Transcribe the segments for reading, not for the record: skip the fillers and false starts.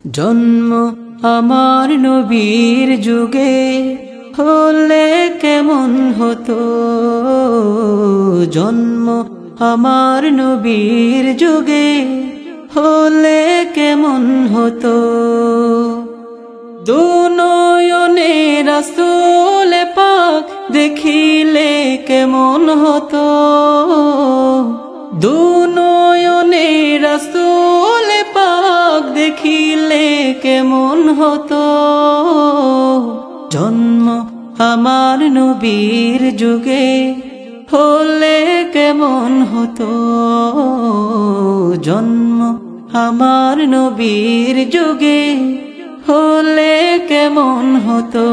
জন্ম আমার নবীর যুগে হলে কেমন হতো, জন্ম আমার নবীর যুগে হলে কেমন হতো। দুনয়নে রাসূল পাক দেখিলে কেমন হতো, দুনয়নে রাসূল পাক দেখিলে কেমন হতো। জন্ম আমার নবীর যুগে হলে কেমন হতো, জন্ম আমার নবীর যুগে হলে কেমন হতো।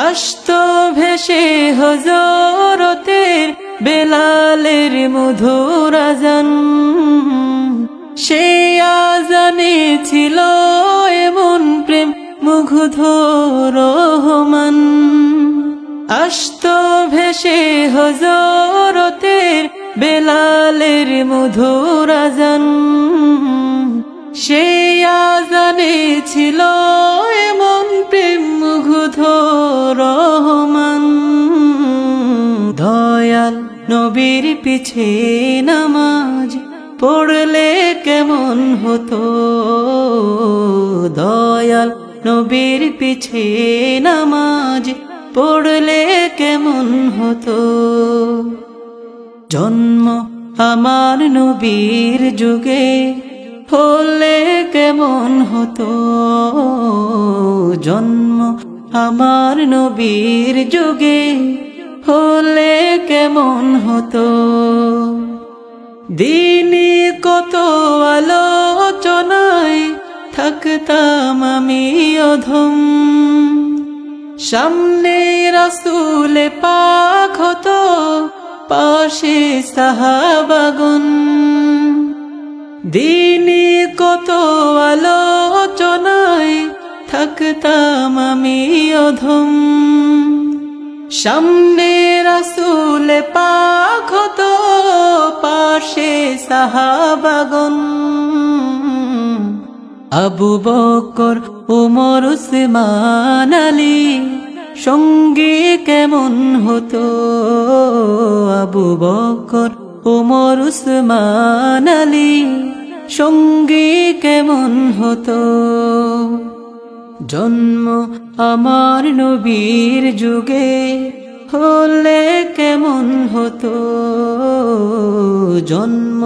আসতো ভেসে হযরতের বেলালের মধুর আযান, সেই আযানে ছিল এমন প্রেম মুগ্ধ রহমান। আসতো ভেসে হযরতের বেলালের মধুর আযান, সেই আযানে ছিল এমন প্রেম মুগ্ধ রহমান। দয়াল নবীর পিছে নামাজ পড়লে কেমন হতো, দয়াল নবীর পিছে নামাজ পড়লে কেমন হতো। জন্ম আমার নবীর যুগে হলে কেমন হতো, জন্ম আমার নবীর যুগে হলে কেমন হতো। দিনে কত আলোচনায় থাকতাম আমি অধম, সামনে রাসূল পাক হতো পাশে সাহাবাগণ। দিনে কত আলোচনায় থাকতাম আমি অধম, সামনে রাসূল পাক হতো পাশে সাহাবাগণ। আবু বকর ওমর উসমান আলী সঙ্গে কেমন হতো, আবু বকর ওমর উসমান আলী সঙ্গে কেমন হতো। জন্ম আমার নবীর যুগে হলে কেমন হতো, জন্ম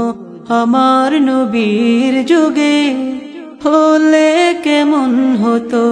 আমার নবীর যুগে হলে কেমন হতো।